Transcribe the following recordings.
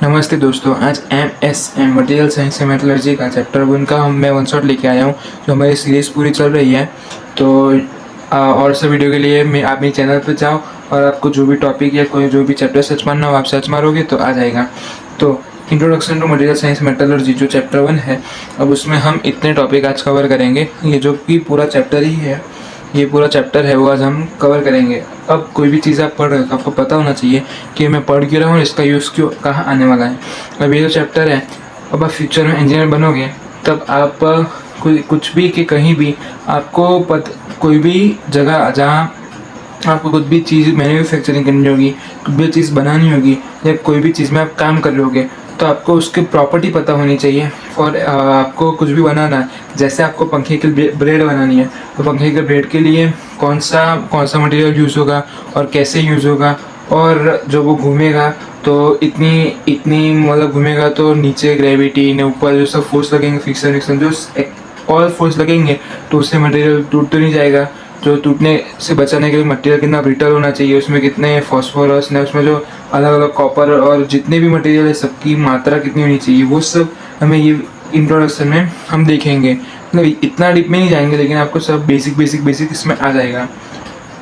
नमस्ते दोस्तों, आज MSM मटेरियल साइंस से मेटलर्जी का चैप्टर 1 का मैं वन शॉट लेके आया हूँ। जो हमारी सीरीज़ पूरी चल रही है। तो और सब वीडियो के लिए मैं आप मेरे चैनल पर जाओ और आपको जो भी टॉपिक या कोई जो भी चैप्टर सर्च मारना हो आप सर्च मारोगे तो आ जाएगा। तो introduction to material science metallurgy जो चैप्टर 1 है, अब उसमें हम इतने टॉपिक आज कवर करेंगे। ये जो कि पूरा चैप्टर ही है, ये पूरा चैप्टर है वो आज हम कवर करेंगे। अब कोई भी चीज़ आप पढ़ रहे हो तो आपको पता होना चाहिए कि मैं पढ़ क्यों रहा हूँ, इसका यूज़ क्यों कहाँ आने वाला है। अब ये जो चैप्टर है, अब आप फ्यूचर में इंजीनियर बनोगे तब आप कुछ भी कि कहीं भी आपको कोई भी जगह जहाँ आपको कुछ भी चीज़ मैन्युफैक्चरिंग करनी होगी, कुछ भी चीज़ बनानी होगी या कोई भी चीज़ में आप काम कर रहे होगे तो आपको उसकी प्रॉपर्टी पता होनी चाहिए। और आपको कुछ भी बनाना है, जैसे आपको पंखे की ब्रेड बनानी है तो पंखे के ब्रेड के लिए कौन सा मटेरियल यूज़ होगा और कैसे यूज़ होगा, और जो वो घूमेगा तो इतनी मतलब घूमेगा तो नीचे ग्रेविटी ने ऊपर जो सब फोर्स लगेंगे, फिक्सन जो और फोर्स लगेंगे तो उससे मटेरियल टूट तो नहीं जाएगा। जो टूटने से बचाने के लिए मटेरियल कितना ब्रिटल होना चाहिए, उसमें कितने फॉस्फोरस ने, उसमें जो अलग अलग कॉपर और जितने भी मटेरियल है सबकी मात्रा कितनी होनी चाहिए, वो सब हमें ये इंट्रोडक्शन में हम देखेंगे। मतलब इतना डीप में नहीं जाएंगे लेकिन आपको सब बेसिक इसमें आ जाएगा।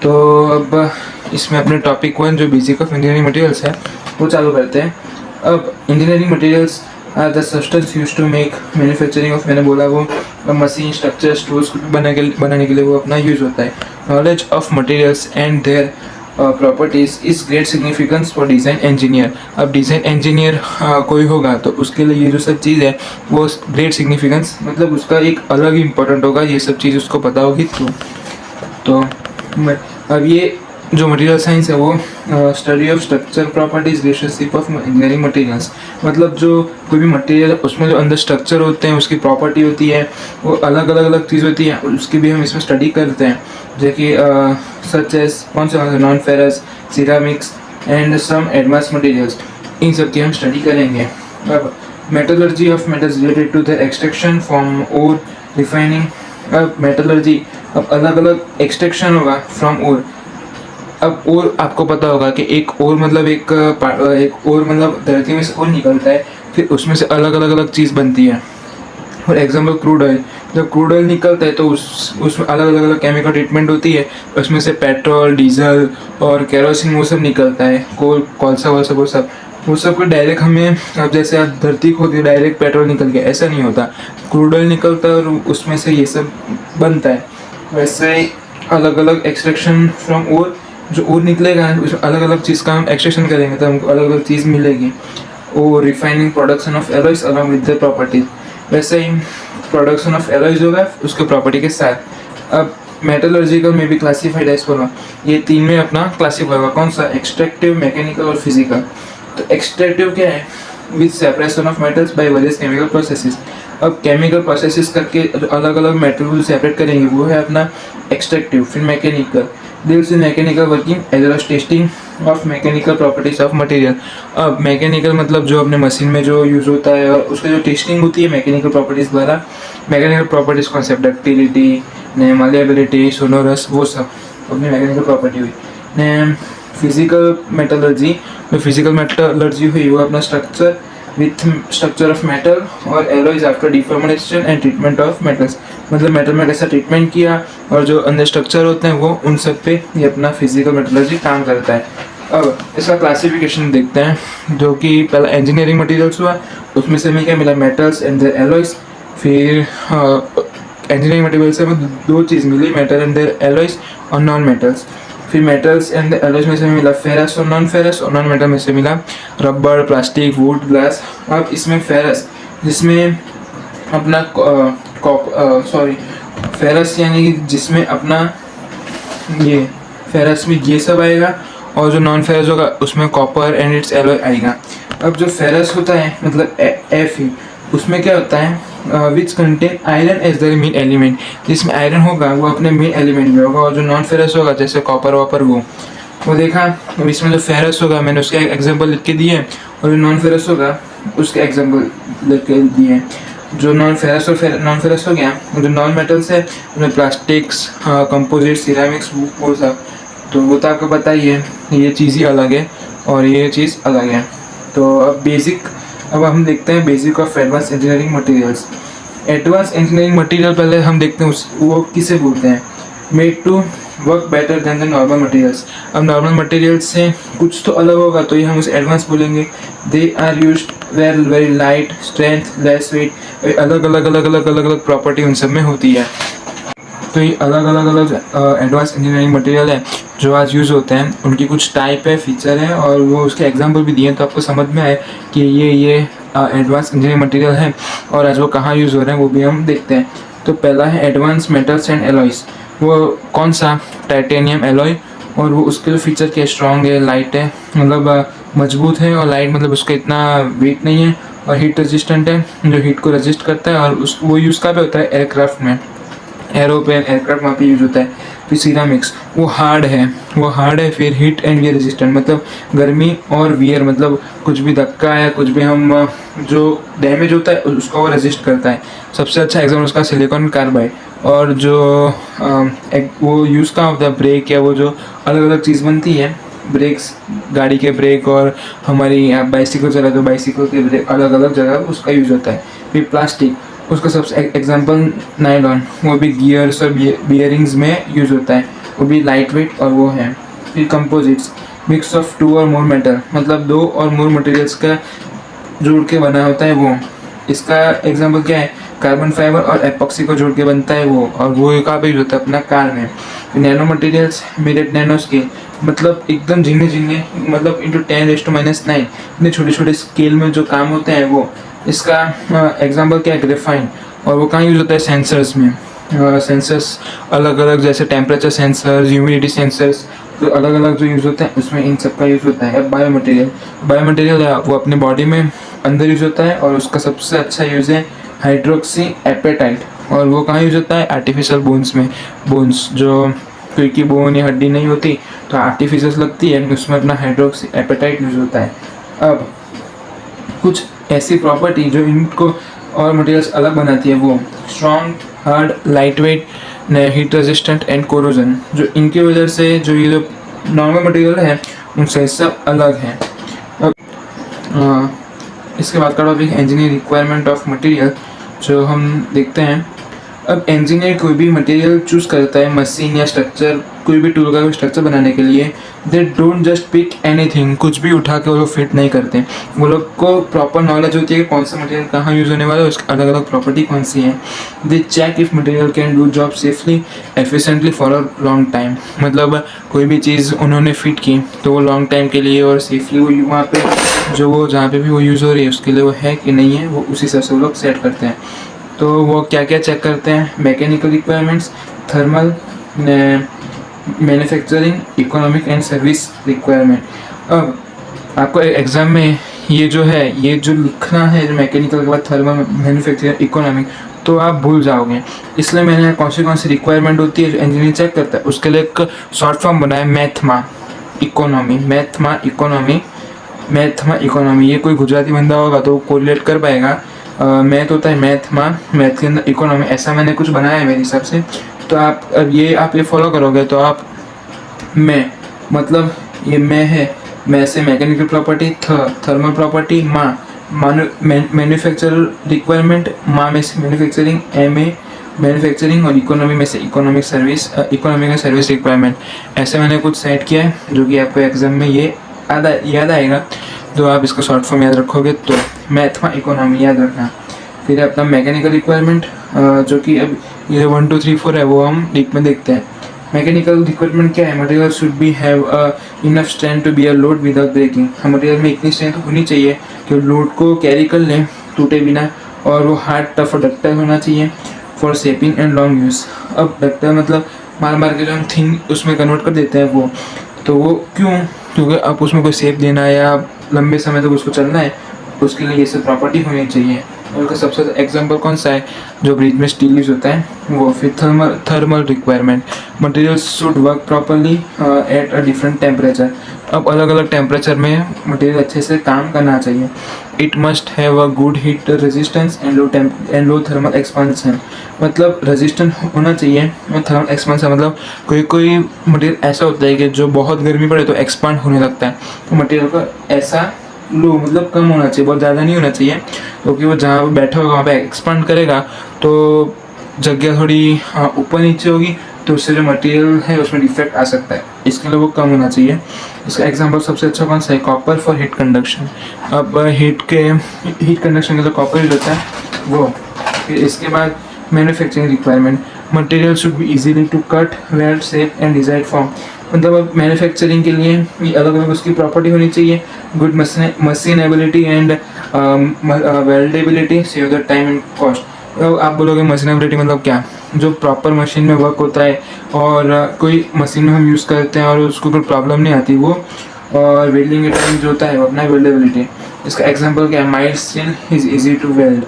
तो अब इसमें अपने टॉपिक 1 जो बेसिक ऑफ इंजीनियरिंग मटेरियल्स है वो चालू करते हैं। अब engineering materials are the substance use to make manufacturing of, मैंने बोला वो मशीन स्ट्रक्चर्स टूल्स बनाने के लिए वो अपना यूज़ होता है। Knowledge of materials and their properties is great significance for design engineer. अब डिज़ाइन इंजीनियर कोई होगा तो उसके लिए ये जो सब चीज़ है वो ग्रेट सिग्निफिकेंस मतलब उसका एक अलग ही इम्पोर्टेंट होगा, ये सब चीज़ उसको पता होगी। तो अब ये जो मटेरियल साइंस है वो study of structure properties relationship of engineering materials, मतलब जो कोई भी मटेरियल उसमें जो अंदर स्ट्रक्चर होते हैं उसकी प्रॉपर्टी होती है वो अलग चीज़ होती है, उसकी भी हम इसमें स्टडी करते हैं। जैसे कि सच एज कौन से non ferrous, ceramics and some advance materials, इन सब की हम स्टडी करेंगे। अब metallurgy of metals related to the extraction from ore refining. अब मेटलर्जी, अब अलग एक्सट्रैक्शन होगा फ्रॉम ओर। अब और आपको पता होगा कि एक और मतलब एक और मतलब धरती में से और निकलता है, फिर उसमें से अलग चीज़ बनती है। फॉर एग्जाम्पल क्रूड ऑयल, जब क्रूड ऑयल निकलता है तो उसमें अलग केमिकल ट्रीटमेंट होती है, उसमें से पेट्रोल, डीजल और केरोसिन वो सब निकलता है, कोलसा वो सब को डायरेक्ट हमें, अब जैसे आप धरती खोदी डायरेक्ट पेट्रोल निकल गया, ऐसा नहीं होता। क्रूड ऑयल निकलता है और उसमें से ये सब बनता है। वैसे अलग एक्सट्रैक्शन फ्रॉम ओर, जो और निकलेगा उसमें अलग चीज़ का हम एक्सट्रैक्शन करेंगे तो हमको अलग चीज़ मिलेगी। और refining production of alloys along with the properties, वैसे ही प्रोडक्शन ऑफ एलॉयज होगा उसके प्रॉपर्टी के साथ। अब मेटलर्जिकल में भी क्लासीफाइड एज फॉलो, ये 3 में अपना क्लासीफाई होगा। कौन सा? एक्सट्रैक्टिव, मैकेनिकल और फिजिकल। तो एक्सट्रैक्टिव क्या है? With separation of metals by various chemical processes. अब केमिकल प्रोसेसेस करके अलग मेटल को सेपरेट करेंगे वो है अपना एक्सट्रैक्टिव। फिर mechanical, deals in mechanical working as well as testing of mechanical properties of material. अब मैकेनिकल मतलब जो अपने मशीन में जो यूज़ होता है और उसका जो टेस्टिंग होती है मैकेनिकल प्रॉपर्टीज़ द्वारा। Mechanical properties concept ductility, malleability, sonorous, वो सब अपनी मैकेनिकल प्रॉपर्टी हुई। फिजिकल मेटलर्जी, जो फिजिकल मेटलर्जी हुई वो अपना structure with structure of metal और alloys after deformation and treatment of metals, मतलब मेटल में कैसा ट्रीटमेंट किया और जो अंदर स्ट्रक्चर होते हैं वो उन सब पे ये अपना फिजिकल मेटलर्जी काम करता है। अब इसका क्लासिफिकेशन देखते हैं, जो कि पहला इंजीनियरिंग मटेरियल्स हुआ, उसमें से हमें क्या मिला? Metals and their alloys. फिर इंजीनियरिंग मटेरियल से हमें 2 चीज़ मिली, मेटल एंड देयर एलॉयज और नॉन मेटल्स। फिर मेटल्स एंड एलॉयज में से मिला फेरस और नॉन फेरस, और नॉन मेटल में से मिला रबर, प्लास्टिक, वुड, ग्लास। अब इसमें फेरस, जिसमें अपना फेरस यानी कि जिसमें अपना ये फेरस में ये सब आएगा, और जो नॉन फेरस होगा उसमें कॉपर एंड इट्स एलॉय आएगा। अब जो फेरस होता है मतलब Fe, उसमें क्या होता है? Which contain iron as the main element, जिसमें आयरन होगा वो अपने मेन एलिमेंट में होगा। और जो नॉन फेरस होगा जैसे कॉपर वापर वो देखा। अब इसमें जो फेरस होगा मैंने उसके एग्जांपल लिख के दिए, और जो नॉन फेरस होगा उसके एग्जांपल लिख के दिए। जो नॉन फेरस हो गया, जो नॉन मेटल्स है उनमें प्लास्टिक्स, कंपोजिट, सिरामिक्स, वो सब। तो वो तो आपको पता ही है, ये चीज़ ही अलग है और ये चीज़ अलग है। तो अब हम देखते हैं basic of advance engineering materials. Advance engineering material पहले हम देखते हैं वो किसे बोलते हैं। Made to work better than the normal materials. अब नॉर्मल मटेरियल्स से कुछ तो अलग होगा तो ये हम उसे एडवांस बोलेंगे। They are used very light, strength, less weight, अलग अलग प्रॉपर्टी उन सब में होती है। तो ये अलग एडवांस इंजीनियरिंग मटेरियल है जो आज यूज़ होते हैं, उनकी कुछ टाइप है, फीचर है और वो उसके एग्जांपल भी दिए हैं, तो आपको समझ में आए कि ये एडवांस इंजीनियरिंग मटेरियल है और आज वो कहाँ यूज़ हो रहे हैं वो भी हम देखते हैं। तो पहला है एडवांस मेटल्स एंड एलॉयज़। वो कौन सा? Titanium alloy. और वो उसके जो फीचर क्या, स्ट्रॉन्ग है, लाइट है, मतलब मजबूत है, और लाइट मतलब उसका इतना वेट नहीं है, और हीट रेजिस्टेंट है, जो हीट को रेजिस्ट करता है, और वो यूज़ कहाँ पे होता है? एयरक्राफ्ट में, एरोप्लेन एयरक्राफ्ट वहाँ पे यूज़ होता है। फिर सिरामिक्स, वो हार्ड है, फिर हीट एंड वियर रेजिस्टेंट, मतलब गर्मी और वियर, मतलब कुछ भी धक्का या कुछ भी हम जो डैमेज होता है उसको वो रेजिस्ट करता है। सबसे अच्छा एग्जाम्पल उसका सिलिकॉन कार्बाइड। और जो वो यूज़ कहाँ होता है? ब्रेक, या वो जो अलग अलग चीज़ बनती है, ब्रेक्स, गाड़ी के ब्रेक, और हमारी बाइसिकल चला तो बाइसिकल के ब्रेक, अलग अलग जगह उसका यूज़ होता है। फिर प्लास्टिक, उसका सबसे एग्जांपल नायलॉन, वो भी गियर्स और बियरिंग्स में यूज़ होता है, वो भी लाइट वेट और वो है। फिर कंपोजिट्स, मिक्स ऑफ 2 और मोर मेटल, मतलब 2 और मोर मटेरियल्स का जोड़ के बना होता है वो। इसका एग्जांपल क्या है? कार्बन फाइबर और एपॉक्सी को जोड़ के बनता है वो, और वो कहाँ पे यूज होता है? अपना कार में। Nano materials made at nano scale, मतलब एकदम झिंगे, मतलब इंटू 10⁻⁹ इतने छोटे छोटे स्केल में जो काम होते हैं वो। इसका एग्जांपल क्या है? ग्रेफाइन। और वो कहाँ यूज होता है? सेंसर्स में। सेंसर्स अलग अलग, जैसे टेम्परेचर सेंसर्स, ह्यूमिडिटी सेंसर्स, तो अलग अलग जो यूज़ होता है उसमें इन सब का यूज़ होता है। अब बायोमटेरियल है, वो अपने बॉडी में अंदर यूज़ होता है, और उसका सबसे अच्छा यूज़ है हाइड्रोक्सी एपेटाइट। और वो कहाँ यूज़ होता है? आर्टिफिशियल बोन्स में। बोन्स जो क्योंकि बोन या हड्डी नहीं होती तो आर्टिफिशियल लगती है, उसमें अपना हाइड्रोक्सी एपेटाइट यूज़ होता है। अब कुछ ऐसी प्रॉपर्टी जो इनको और मटेरियल्स अलग बनाती है, वो strong, hard, light weight, heat resistant and corrosion, जो इनकी वजह से जो ये जो नॉर्मल मटेरियल है उनसे सब अलग है। अब इसके बाद का topic engineer requirement of material, जो हम देखते हैं। अब इंजीनियर कोई भी मटेरियल चूज़ करता है, मशीन या स्ट्रक्चर, कोई भी टूल का स्ट्रक्चर बनाने के लिए, they don't just pick anything, कुछ भी उठा के वो लोग फिट नहीं करते। वो लोग को प्रॉपर नॉलेज होती है कि कौन सा मटेरियल कहाँ यूज़ होने वाला है, उसकी अलग अलग प्रॉपर्टी कौन सी है। They check if material can do job safely efficiently for a long time, मतलब कोई भी चीज़ उन्होंने फिट की तो वो लॉन्ग टाइम के लिए और सेफली वो वहाँ पे जो वो जहाँ पे भी वो यूज़ हो रही है उसके लिए वो है कि नहीं है, वो उसी हिसाब से वो लोग सेट करते हैं। तो वो क्या क्या चेक करते हैं? Mechanical requirements, thermal, manufacturing, economic and service requirement. अब आपको एग्ज़ाम में ये जो लिखना है, जो मैकेनिकल के बाद थर्मल, मैन्युफैक्चरिंग, इकोनॉमिक, तो आप भूल जाओगे। इसलिए मैंने कौन सी रिक्वायरमेंट होती है जो इंजीनियर चेक करता है, उसके लिए एक शॉर्ट फॉर्म बनाया, मैथमा इकोनॉमी। ये कोई गुजराती बंदा होगा तो कोरिलेट कर पाएगा। मैथ होता है मैथ के अंदर इकोनॉमी, ऐसा मैंने कुछ बनाया है मेरे हिसाब से। तो आप ये फॉलो करोगे तो आप मतलब ये मैं से mechanical property, thermal property, manufacture requirement, में से मैन्युफैक्चरिंग, मैन्युफैक्चरिंग, और इकोनॉमी में से इकोनॉमिक एंड सर्विस रिक्वायरमेंट। ऐसे मैंने कुछ सेट किया है जो कि आपको एग्जाम में ये याद आएगा। तो आप इसका शॉर्ट फॉर्म याद रखोगे तो मैथमा इकोनॉमी याद रखना। फिर अपना मैकेनिकल रिक्वायरमेंट, जो कि अब ये 1 2 3 4 है, वो हम डीप में देखते हैं। मैकेनिकल रिक्वायरमेंट क्या है? Material should be have enough strength to bear load without breaking. Material में इतनी स्ट्रेंथ होनी चाहिए कि लोड को कैरी कर लें टूटे बिना, और वो हार्ड, टफ और डक्टाइल होना चाहिए for shaping and long use. अब डक्टाइल मतलब मार के जो हम थिन उसमें कन्वर्ट कर देते हैं वो, तो वो क्यों? क्योंकि आप उसमें कोई शेप देना है या लंबे समय तक उसको चलना है, उसके लिए ये सब प्रॉपर्टी होनी चाहिए। उनका सबसे एग्जांपल कौन सा है? जो ब्रिज में स्टील यूज होता है वो। फिर thermal requirement, materials should work properly at a different temperature. अब अलग अलग टेम्परेचर में मटेरियल अच्छे से काम करना चाहिए। It must have a good heat resistance and low thermal expansion, मतलब रेजिस्टेंट होना चाहिए। और थर्मल एक्सपांशन मतलब कोई मटेरियल ऐसा होता है कि जो बहुत गर्मी पड़े तो एक्सपांड होने लगता है, तो मटेरियल को ऐसा लो मतलब कम होना चाहिए, बहुत ज़्यादा नहीं होना चाहिए, क्योंकि वो जहाँ पे बैठा होगा वहाँ पे एक्सपांड करेगा तो जगह थोड़ी ऊपर नीचे होगी, तो उससे जो मटेरियल है उसमें डिफेक्ट आ सकता है, इसके लिए वो कम होना चाहिए। इसका एग्जांपल सबसे अच्छा कौन सा है? Copper for heat conduction. अब हीट कंडक्शन के लिए कॉपर यूज होता है वो। फिर इसके बाद manufacturing requirement, material should be easily to cut, weld, shape and design form. मतलब अब मैन्युफैक्चरिंग के लिए ये अलग अलग उसकी प्रॉपर्टी होनी चाहिए। Good machinability and weldability, save the time and cost. तो आप बोलोगे मशीनेबिलिटी मतलब क्या? जो प्रॉपर मशीन में वर्क होता है और कोई मशीन में हम यूज़ करते हैं और उसको कोई प्रॉब्लम नहीं आती वो, और वेल्डिंग का टाइम जो होता है वो अपना वेल्डेबिलिटी। इसका एग्जांपल क्या है? Mild steel is easy to weld.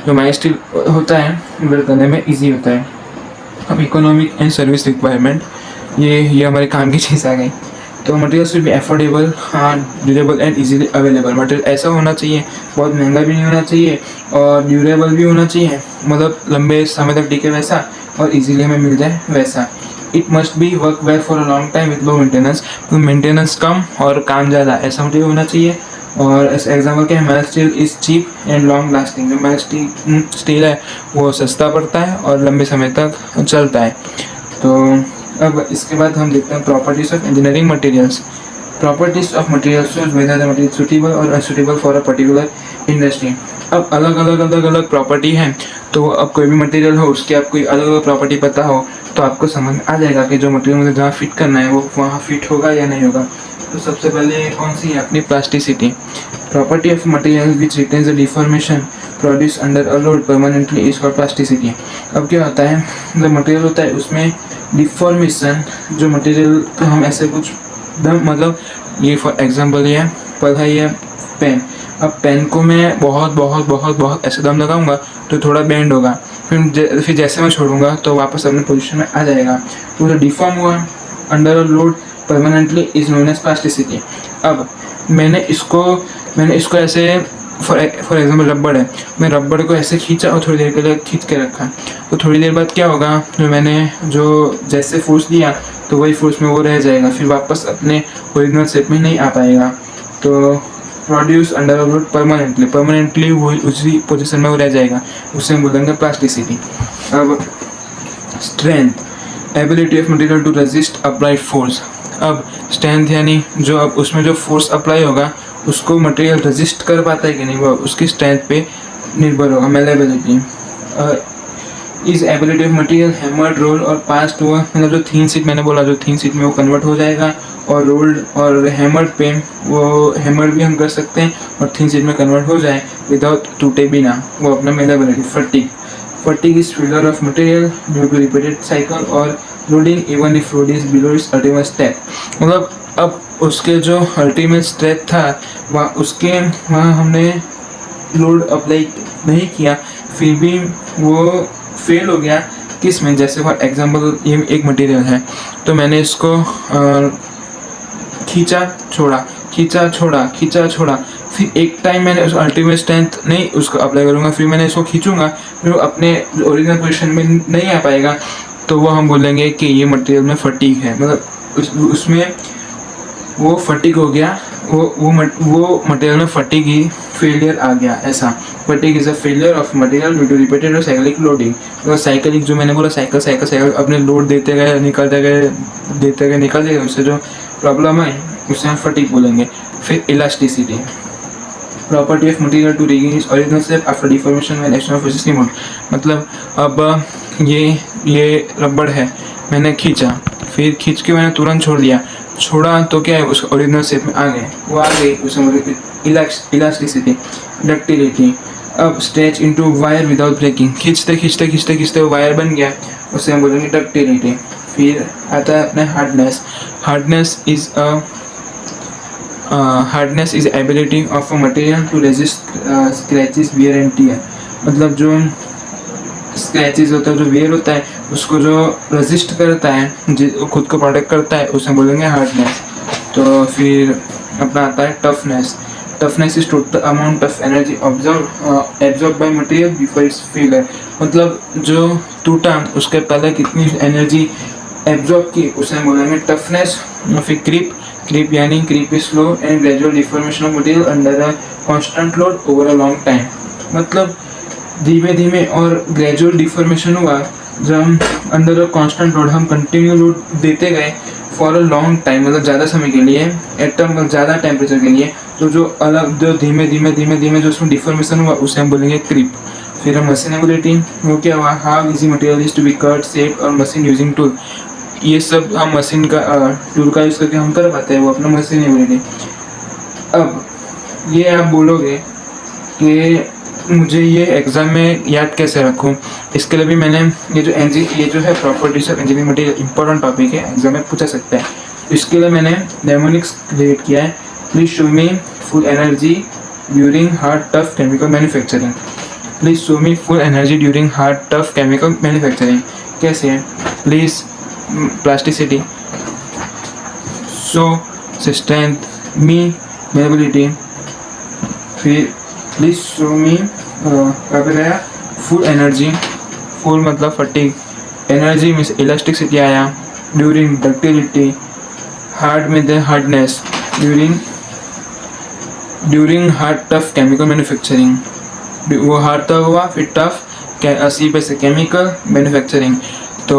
जो माइल्ड स्टील होता है वेल्ड करने में ईजी होता है। अब इकोनॉमिक एंड सर्विस रिक्वायरमेंट, ये हमारे काम की चीज़ आ गई। तो material should B affordable, durable and easily available. Material ऐसा होना चाहिए, बहुत महंगा भी नहीं होना चाहिए और ड्यूरेबल भी होना चाहिए, मतलब लंबे समय तक टिके वैसा, और इजीली हमें मिल जाए वैसा। It must be work well for a long time with low maintenance, तो मेंटेनेंस कम और काम ज़्यादा, ऐसा मटेरियल होना चाहिए। और ऐसे एग्जाम्पल क्या है? Mild steel is cheap and long lasting. जो माइल्ड स्टील है वो सस्ता पड़ता है और लंबे समय तक चलता है। तो अब इसके बाद हम देखते हैं properties of engineering materials. Properties of materials shows whether the material suitable और unsuitable for a particular industry. अब अलग अलग प्रॉपर्टी है, तो अब कोई भी मटेरियल हो उसकी आपको अलग अलग प्रॉपर्टी पता हो तो आपको समझ में आ जाएगा कि जो मटेरियल मुझे जहाँ फिट करना है वो वहाँ फिट होगा या नहीं होगा। तो सबसे पहले कौन सी है? अपनी plasticity. Property of material which retains the deformation produce under a load permanently is called plasticity. अब क्या होता है? जो मटेरियल होता है उसमें डिफॉर्मेशन, जो मटेरियल तो हम ऐसे कुछ मतलब ये फॉर एग्जांपल ये है, ये पेन। अब पेन को मैं बहुत बहुत बहुत बहुत ऐसे दम लगाऊंगा तो थोड़ा बेंड होगा, फिर जैसे मैं छोड़ूंगा तो वापस अपने पोजीशन में आ जाएगा, तो जो डिफॉर्म हुआ under a load permanently is known as plasticity. अब मैंने इसको ऐसे फॉर एग्जाम्पल रबड़ है, मैं रबड़ को ऐसे खींचा और थोड़ी देर के लिए खींच के रखा, तो थोड़ी देर बाद क्या होगा? जो जैसे फोर्स दिया तो वही फोर्स में वो रह जाएगा, फिर वापस अपने ओरिजिनल शेप में नहीं आ पाएगा। तो प्रोड्यूस अंडर लोड परमानेंटली वो उसी पोजीशन में वो रह जाएगा, उससे हम बोलेंगे प्लास्टिसिटी। अब strength, ability of material to resist applied force. अब स्ट्रेंथ यानी जो अब उसमें जो फोर्स अप्लाई होगा उसको मटेरियल रेजिस्ट कर पाता है कि नहीं, वो उसकी स्ट्रेंथ पे निर्भर होगा। Malleability is ability of material hammered, roll और पास्ड हुआ, मतलब जो थीन शीट मैंने बोला, जो थीन शीट में वो कन्वर्ट हो जाएगा, और रोल्ड और हैमर्ड पे वो हैमर्ड भी हम कर सकते हैं और थीन शीट में कन्वर्ट हो जाए विदाउट टूटे बिना, वो अपना malleability. Fatigue is failure of material due to repeated cycle और loading even if load is below its ultimate step. मतलब अब उसके जो अल्टीमेट स्टेप था वहाँ हमने लोड अप्लाई नहीं किया, फिर भी वो फेल हो गया। किस में? जैसे फॉर एग्जांपल ये एक मटेरियल है, तो मैंने इसको खींचा छोड़ा, फिर एक टाइम मैंने उस अल्टीमेट स्ट्रेंथ नहीं उसको अप्लाई करूँगा, फिर मैंने इसको खींचूंगा, फिर वो अपने ओरिजिनल पोजीशन में नहीं आ पाएगा, तो वो हम बोलेंगे कि ये मटेरियल में फटीग है, मतलब उसमें वो फटीग हो गया, वो मटेरियल में फटीग ही फेलियर आ गया, ऐसा। Fatigue is a failure of material due to repeated और साइक्लिक लोडिंग। तो साइक्लिक जो मैंने बोला, साइकिल अपने लोड देते गए निकलते गए, उससे जो प्रॉब्लम है उसे हम फटीग बोलेंगे। फिर elasticity, property of material to regain its original shape after deformation when external forces remove. मतलब अब ये रबड़ है, मैंने खींचा, फिर खींच के मैंने तुरंत छोड़ा तो क्या है? उसका ओरिजिनल शेप में आ गई, उसे मतलब इलास्टिसिटी। डक्टिलिटी, अब stretch into wire without breaking, खींचते वो वायर बन गया, उसे हम बोलेंगे डक्टिलिटी। फिर आता है अपने hardness is ability of a material to resist scratches, wear and tear. मतलब जो स्क्रैचेस होता है, जो वेयर होता है, उसको जो रेजिस्ट करता है, खुद को प्रोटेक्ट करता है, उसे बोलेंगे हार्डनेस। तो फिर अपना आता है toughness is total amount of energy absorb by material before it's failure. मतलब जो टूटा उसके पहले कितनी एनर्जी एब्जॉर्ब की, उसे बोलेंगे टफनेस। फिर क्रीप यानी creep is slow and gradual deformation of material under a constant load over a long time. मतलब धीमे धीमे और ग्रेजुअल डिफॉर्मेशन हुआ जब हम अंडर अ कांस्टेंट लोड, हम कंटिन्यू लोड देते गए फॉर अ लॉन्ग टाइम, मतलब ज़्यादा समय के लिए, एट मतलब ज़्यादा टेम्परेचर के लिए, तो जो अलग जो धीमे धीमे जो उसमें डिफॉर्मेशन हुआ उसे हम बोलेंगे क्रीप। फिर हम मशीनेबिलिटी, वो क्या हुआ, how easy material is to be cut shape और मशीन यूजिंग टूल, ये सब हम मशीन का टूल का यूज़ करके हम कर पाते हैं, वो अपना मशीनेबिलिटी। अब ये आप बोलोगे कि मुझे ये एग्ज़ाम में याद कैसे रखूँ, इसके लिए भी मैंने ये जो है properties of engineering material important topic है, एग्जाम में पूछा सकता है। इसके लिए मैंने नेमोनिक्स क्रिएट किया है। Please show me full energy during hard tough chemical manufacturing. Please show me full energy during hard tough chemical manufacturing. कैसे है? Please plasticity, show strength, me malleability, फिर प्लीज शो मी क्या आया, full energy, full मतलब fatigue, energy means elasticity आया, during ductility, hard में दे hardness, during hard tough chemical manufacturing, वो हार्ड तक हुआ, फिर टफ सी पे से केमिकल मैन्युफैक्चरिंग। तो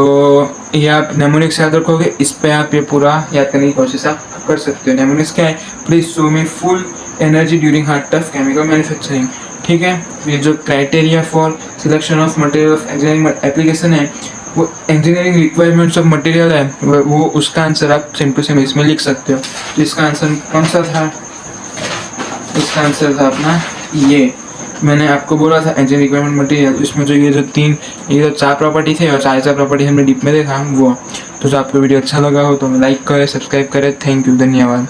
ये आप नेमोनिक्स याद रखोगे, इस पे आप ये पूरा याद करने की कोशिश आप कर सकते हो। नेमोनिक्स क्या है, please show me full energy during hard tough chemical manufacturing. ठीक है, ये जो criteria for selection of material of engineering application है, वो इंजीनियरिंग रिक्वायरमेंट्स ऑफ मटेरियल है, वो उसका आंसर आप सेम टू सेम इसमें लिख सकते हो। तो इसका आंसर कौन सा था? इसका आंसर था अपना ये, मैंने आपको बोला था इंजीनियरिंग रिक्वायरमेंट मटेरियल, इसमें जो ये जो 4 प्रॉपर्टी थे और 4 प्रॉपर्टी हमने डीप में देखा वो। तो जो आपको वीडियो अच्छा लगा हो तो लाइक करें, सब्सक्राइब करें। थैंक यू, धन्यवाद।